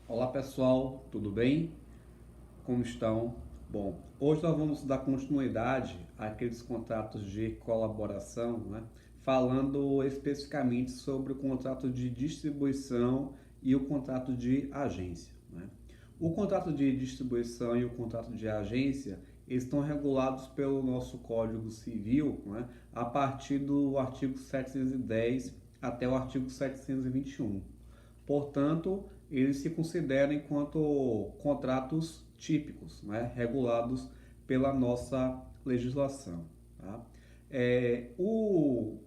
Olá pessoal, tudo bem? Como estão? Bom, hoje nós vamos dar continuidade àqueles contratos de colaboração, né? Falando especificamente sobre o contrato de distribuição e o contrato de agência, né? O contrato de distribuição e o contrato de agência estão regulados pelo nosso Código Civil, né? A partir do artigo 710 até o artigo 721. Portanto, eles se consideram enquanto contratos típicos, né, regulados pela nossa legislação. Tá? O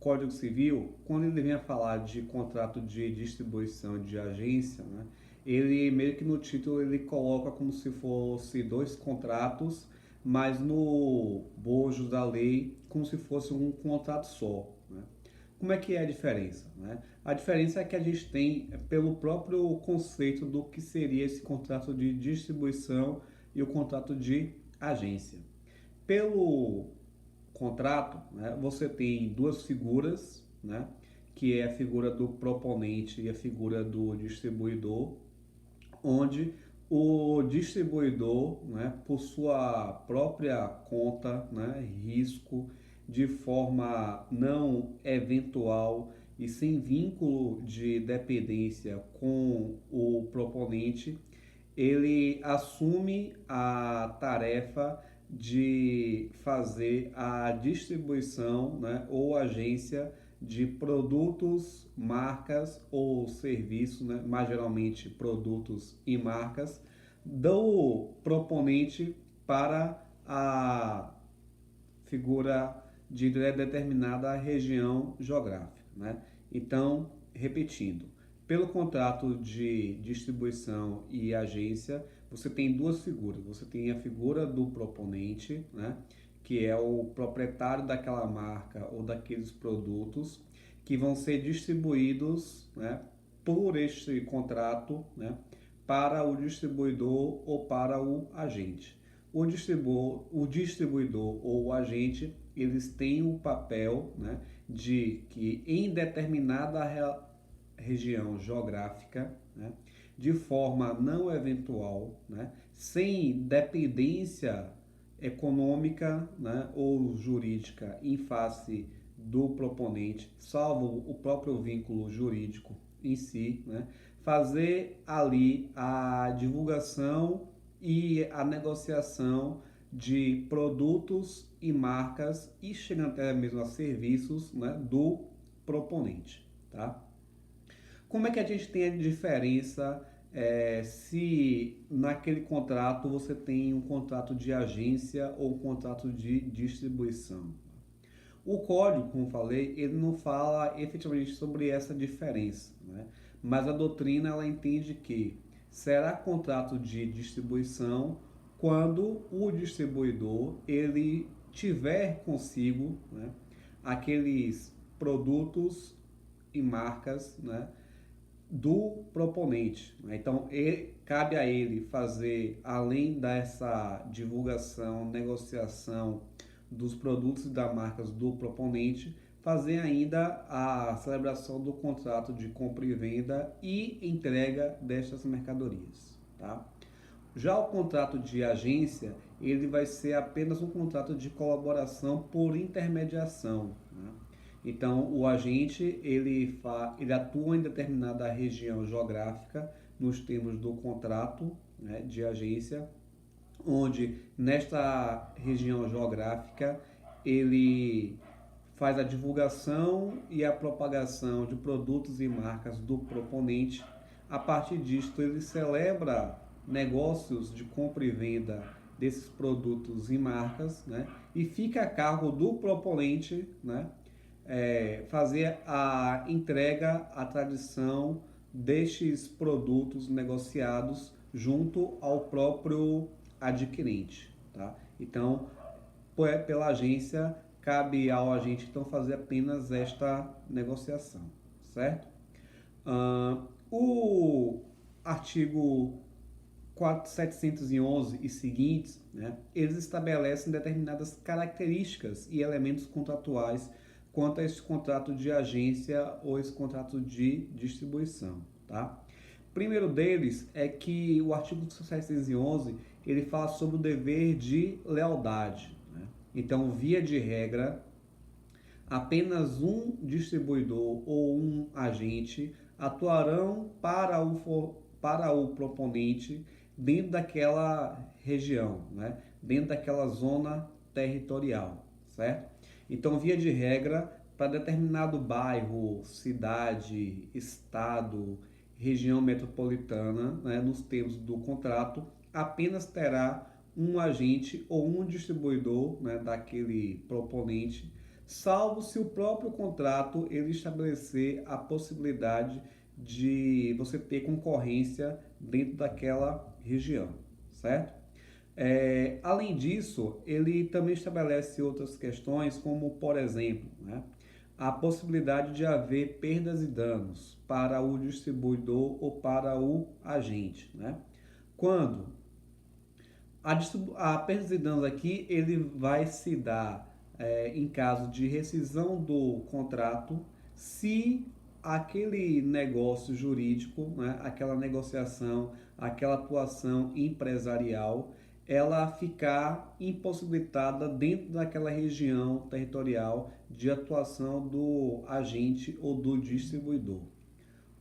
Código Civil, quando ele vem a falar de contrato de distribuição de agência, né, ele meio que no título ele coloca como se fosse dois contratos, mas no bojo da lei como se fosse um contrato só. Né? Como é que é a diferença? Né? A diferença é que a gente tem, pelo próprio conceito do que seria esse contrato de distribuição e o contrato de agência. Pelo contrato, né, você tem duas figuras, né, que é a figura do proponente e a figura do distribuidor, onde o distribuidor, né, por sua própria conta, né, risco, de forma não eventual e sem vínculo de dependência com o proponente, ele assume a tarefa de fazer a distribuição, né, ou agência de produtos, marcas ou serviços, né, mais geralmente produtos e marcas, do proponente para a figura de determinada região geográfica. Né? Então, repetindo, pelo contrato de distribuição e agência, você tem duas figuras. Você tem a figura do proponente, né? Que é o proprietário daquela marca ou daqueles produtos que vão ser distribuídos, né, por este contrato, né, para o distribuidor ou para o agente. O distribuidor ou o agente, eles têm o papel, né, de que em determinada região geográfica, né, de forma não eventual, né, sem dependência econômica, né, ou jurídica em face do proponente, salvo o próprio vínculo jurídico em si, né, fazer ali a divulgação e a negociação de produtos e marcas e chegando até mesmo a serviços, né, do proponente. Tá? Como é que a gente tem a diferença se naquele contrato você tem um contrato de agência ou um contrato de distribuição? O código, como falei, ele não fala efetivamente sobre essa diferença, né? Mas a doutrina ela entende que será contrato de distribuição quando o distribuidor ele tiver consigo, né, aqueles produtos e marcas, né, do proponente. Né? Então, cabe a ele fazer, além dessa divulgação, negociação dos produtos e das marcas do proponente, fazer ainda a celebração do contrato de compra e venda e entrega destas mercadorias. Tá? Já o contrato de agência, ele vai ser apenas um contrato de colaboração por intermediação. Né? Então, o agente ele atua em determinada região geográfica nos termos do contrato, né, de agência, onde nesta região geográfica ele faz a divulgação e a propagação de produtos e marcas do proponente. A partir disto, ele celebra negócios de compra e venda desses produtos e marcas, né? E fica a cargo do proponente, né, fazer a entrega, a tradição destes produtos negociados junto ao próprio adquirente. Tá? Então, pela agência, cabe ao agente então fazer apenas esta negociação, certo? O artigo 711 e seguintes, né, eles estabelecem determinadas características e elementos contratuais quanto a esse contrato de agência ou esse contrato de distribuição. Tá? O primeiro deles é que o artigo 711 ele fala sobre o dever de lealdade, né? Então, via de regra, apenas um distribuidor ou um agente atuarão para o proponente dentro daquela região, né? Dentro daquela zona territorial, certo? Então, via de regra, para determinado bairro, cidade, estado, região metropolitana, né, nos termos do contrato, apenas terá um agente ou um distribuidor, né, daquele proponente, salvo se o próprio contrato ele estabelecer a possibilidade de você ter concorrência dentro daquela região, certo? Além disso, ele também estabelece outras questões, como, por exemplo, né, a possibilidade de haver perdas e danos para o distribuidor ou para o agente, né? Quando a perdas e danos aqui, ele vai se dar em caso de rescisão do contrato, se aquele negócio jurídico, né, aquela negociação, aquela atuação empresarial, ela ficar impossibilitada dentro daquela região territorial de atuação do agente ou do distribuidor.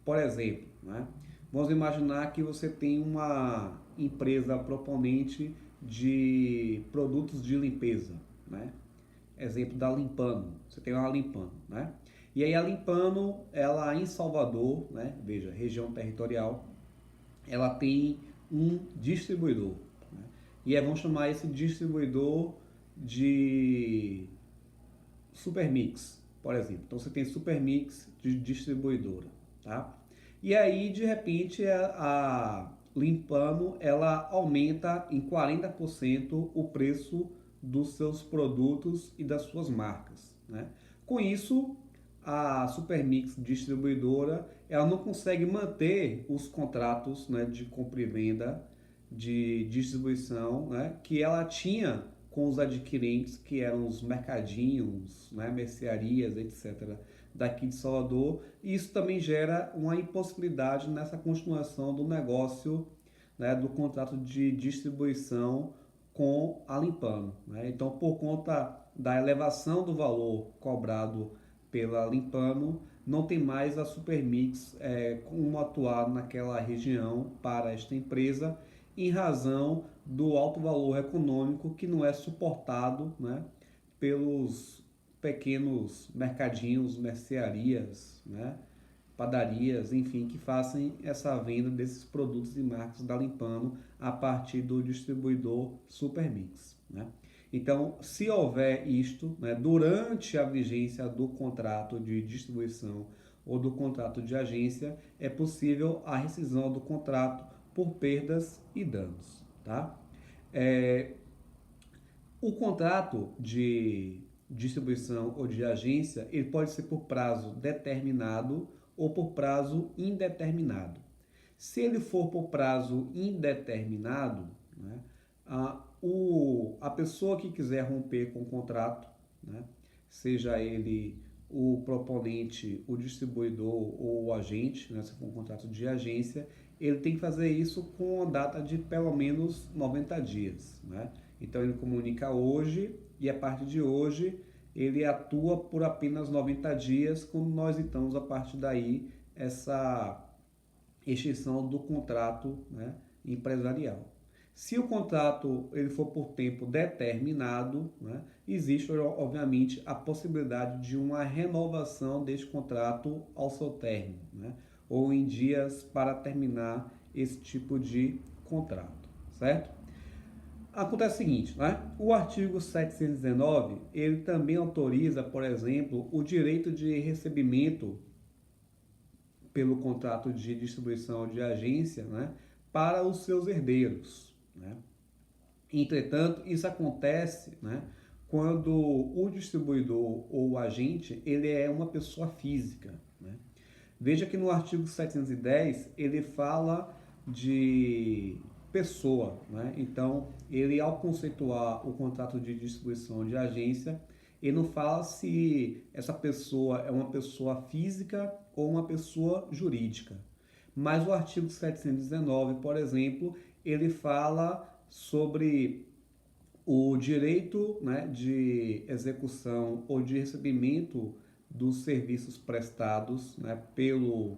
Por exemplo, né, vamos imaginar que você tem uma empresa proponente de produtos de limpeza, né? Exemplo da Limpano, você tem uma Limpano, né? E aí a Limpano, ela em Salvador, né? Veja, região territorial, ela tem um distribuidor, né? E aí vamos chamar esse distribuidor de Supermix, por exemplo. Então você tem Supermix de distribuidora, tá? E aí de repente a Limpano ela aumenta em 40% o preço dos seus produtos e das suas marcas, né? Com isso, a Supermix distribuidora ela não consegue manter os contratos, né, de compra e venda, de distribuição, né, que ela tinha com os adquirentes, que eram os mercadinhos, né, mercearias, etc., daqui de Salvador. E isso também gera uma impossibilidade nessa continuação do negócio, né, do contrato de distribuição com a Limpano, né? Então, por conta da elevação do valor cobrado pela Limpano, não tem mais a Supermix como atuar naquela região para esta empresa, em razão do alto valor econômico que não é suportado, né, pelos pequenos mercadinhos, mercearias, né, padarias, enfim, que façam essa venda desses produtos e marcas da Limpano a partir do distribuidor Supermix, né? Então, se houver isto, né, durante a vigência do contrato de distribuição ou do contrato de agência, é possível a rescisão do contrato por perdas e danos, tá? É, o contrato de distribuição ou de agência, ele pode ser por prazo determinado ou por prazo indeterminado. Se ele for por prazo indeterminado, né, a pessoa que quiser romper com o contrato, né, seja ele o proponente, o distribuidor ou o agente, né, se for um contrato de agência, ele tem que fazer isso com a data de pelo menos 90 dias, né? Então ele comunica hoje e a partir de hoje ele atua por apenas 90 dias, quando nós então a partir daí essa extinção do contrato, né, empresarial. Se o contrato ele for por tempo determinado, né, existe obviamente a possibilidade de uma renovação deste contrato ao seu término, né, ou em dias para terminar esse tipo de contrato, certo? Acontece o seguinte, né? O artigo 719, ele também autoriza, por exemplo, o direito de recebimento pelo contrato de distribuição de agência, né, para os seus herdeiros, né? Entretanto, isso acontece, né, quando o distribuidor ou o agente ele é uma pessoa física, né? Veja que no artigo 710 ele fala de pessoa, né? Então, ele ao conceituar o contrato de distribuição de agência, ele não fala se essa pessoa é uma pessoa física ou uma pessoa jurídica. Mas o artigo 719, por exemplo, ele fala sobre o direito, né, de execução ou de recebimento dos serviços prestados, né, pelo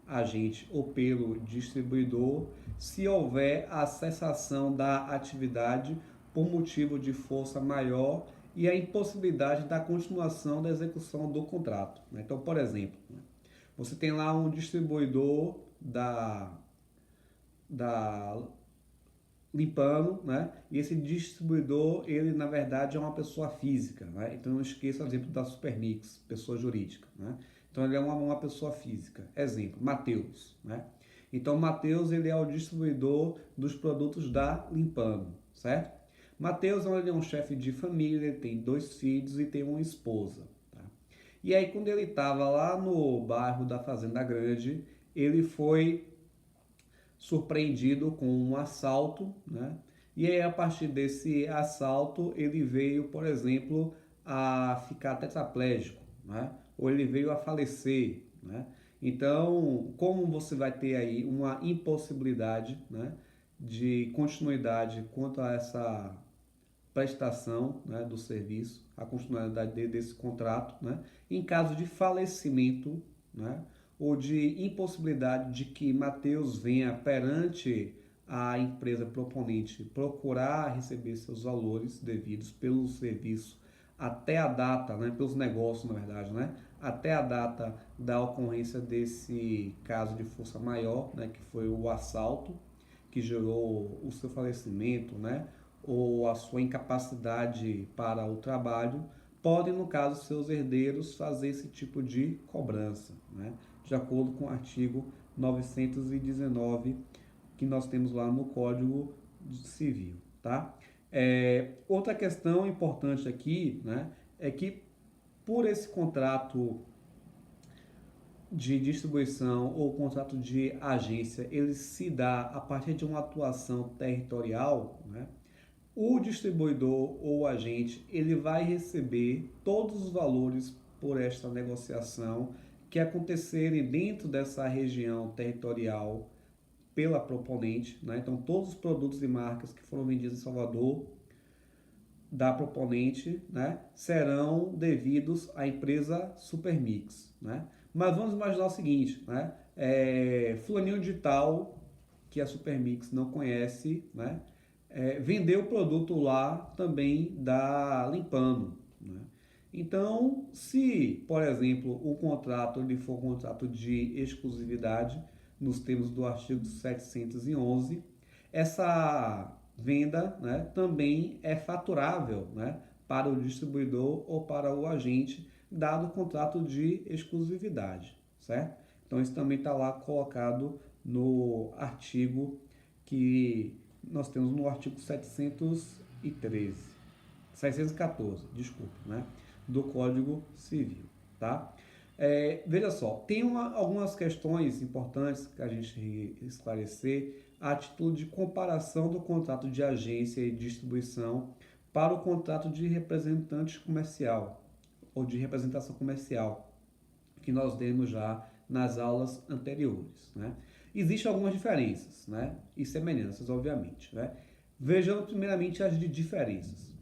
agente ou pelo distribuidor, se houver a cessação da atividade por motivo de força maior e a impossibilidade da continuação da execução do contrato. Então, por exemplo, você tem lá um distribuidor da limpando, né? E esse distribuidor, ele na verdade é uma pessoa física, né? Então não esqueça o exemplo da Supermix, pessoa jurídica, né? Então ele é uma pessoa física. Exemplo, Mateus, né? Então Mateus, ele é o distribuidor dos produtos da Limpando, certo? Mateus, ele é um chefe de família, ele tem 2 filhos e tem uma esposa, tá? E aí quando ele estava lá no bairro da Fazenda Grande, ele foi surpreendido com um assalto, né? E aí, a partir desse assalto, ele veio, por exemplo, a ficar tetraplégico, né? Ou ele veio a falecer, né? Então, como você vai ter aí uma impossibilidade, né, de continuidade quanto a essa prestação, né, do serviço, a continuidade desse contrato, né, em caso de falecimento, né, ou de impossibilidade de que Mateus venha perante a empresa proponente procurar receber seus valores devidos pelo serviço até a data, né, pelos negócios, na verdade, né, até a data da ocorrência desse caso de força maior, né, que foi o assalto, que gerou o seu falecimento, né, ou a sua incapacidade para o trabalho, podem, no caso, seus herdeiros fazer esse tipo de cobrança, né, de acordo com o artigo 919 que nós temos lá no Código Civil, tá? Outra questão importante aqui, né, é que por esse contrato de distribuição ou contrato de agência, ele se dá a partir de uma atuação territorial, né? O distribuidor ou agente, ele vai receber todos os valores por esta negociação que acontecerem dentro dessa região territorial pela proponente, né? Então, todos os produtos e marcas que foram vendidos em Salvador da proponente, né, serão devidos à empresa Supermix, né? Mas vamos imaginar o seguinte, né? Fulaninho de tal, que a Supermix não conhece, né? Vender o produto lá também da Limpando, né? Então, se, por exemplo, o contrato ele for um contrato de exclusividade, nos termos do artigo 711, essa venda, né, também é faturável, né, para o distribuidor ou para o agente, dado o contrato de exclusividade, certo? Então, isso também está lá colocado no artigo que nós temos no artigo 714, desculpe, né, do Código Civil, tá? Veja só, tem algumas questões importantes que a gente esclarecer a título de comparação do contrato de agência e distribuição para o contrato de representante comercial ou de representação comercial que nós demos já nas aulas anteriores, né? Existem algumas diferenças, né, e semelhanças, obviamente, né? Vejamos primeiramente as diferenças.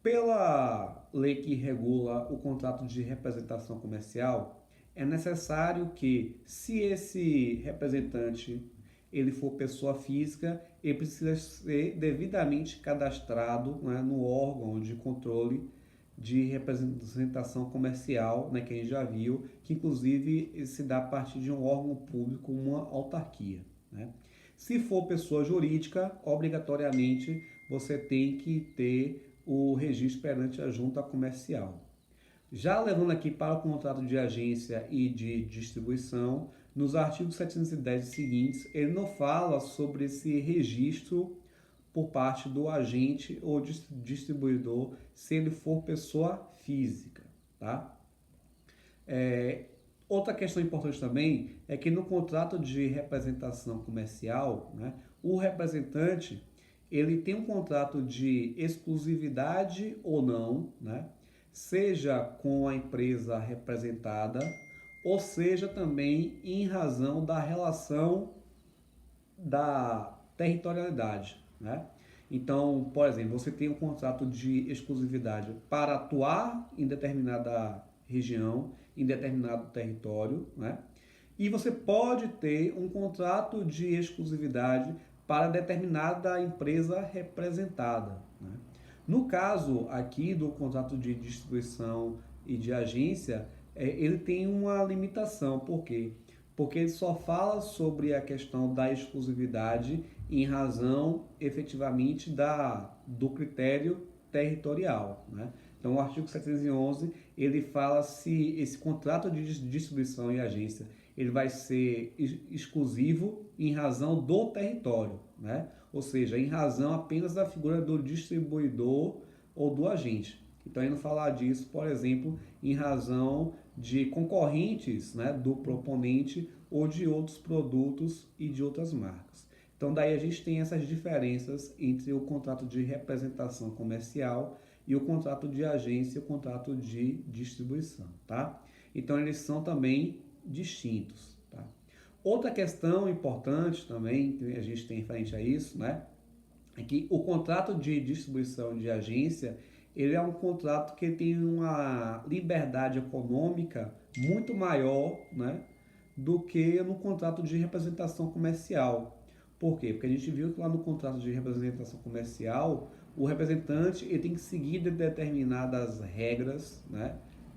Pela lei que regula o contrato de representação comercial, é necessário que, se esse representante ele for pessoa física, ele precisa ser devidamente cadastrado, né, no órgão de controle de representação comercial, né, que a gente já viu, que inclusive se dá a partir de um órgão público, uma autarquia, né? Se for pessoa jurídica, obrigatoriamente você tem que ter o registro perante a junta comercial. Já levando aqui para o contrato de agência e de distribuição, nos artigos 710 e seguintes, ele não fala sobre esse registro por parte do agente ou distribuidor se ele for pessoa física, tá? Outra questão importante também é que no contrato de representação comercial, né, o representante ele tem um contrato de exclusividade ou não, né, seja com a empresa representada ou seja também em razão da relação da territorialidade, né? Então, por exemplo, você tem um contrato de exclusividade para atuar em determinada região, em determinado território, né? E você pode ter um contrato de exclusividade para determinada empresa representada, né? No caso aqui do contrato de distribuição e de agência, ele tem uma limitação. Por quê? Porque ele só fala sobre a questão da exclusividade em razão efetivamente do critério territorial, né? Então, o artigo 711 ele fala se esse contrato de distribuição e agência ele vai ser exclusivo em razão do território, né? Ou seja, em razão apenas da figura do distribuidor ou do agente. Então, ele não fala disso, por exemplo, em razão de concorrentes, né, do proponente ou de outros produtos e de outras marcas. Então, daí a gente tem essas diferenças entre o contrato de representação comercial e o contrato de agência e o contrato de distribuição, tá? Então, eles são também distintos, tá? Outra questão importante também que a gente tem frente a isso, né, é que o contrato de distribuição de agência ele é um contrato que tem uma liberdade econômica muito maior, né, do que no contrato de representação comercial. Por quê? Porque a gente viu que lá no contrato de representação comercial, o representante ele tem que seguir determinadas regras, né,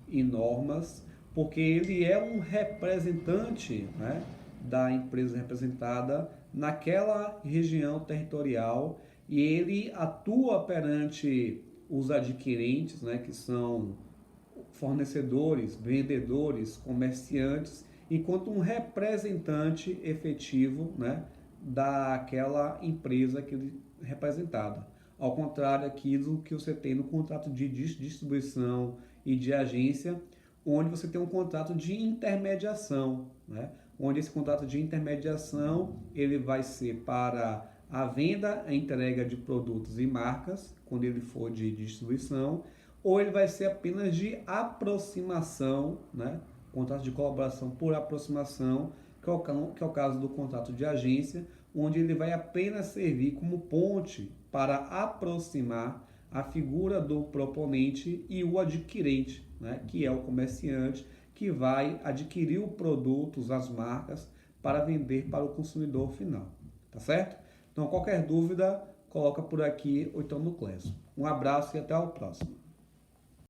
e normas, porque ele é um representante, né, da empresa representada naquela região territorial e ele atua perante os adquirentes, né, que são fornecedores, vendedores, comerciantes, enquanto um representante efetivo, né, daquela empresa que ele representada. Ao contrário daquilo que você tem no contrato de distribuição e de agência, onde você tem um contrato de intermediação, né, onde esse contrato de intermediação ele vai ser para a venda, a entrega de produtos e marcas, quando ele for de distribuição, ou ele vai ser apenas de aproximação, né? Contrato de colaboração por aproximação, que é o caso do contrato de agência, onde ele vai apenas servir como ponte para aproximar a figura do proponente e o adquirente, né? Que é o comerciante, que vai adquirir o produto, as marcas, para vender para o consumidor final, tá certo? Então, qualquer dúvida, coloca por aqui ou então no Clesso. Um abraço e até o próximo.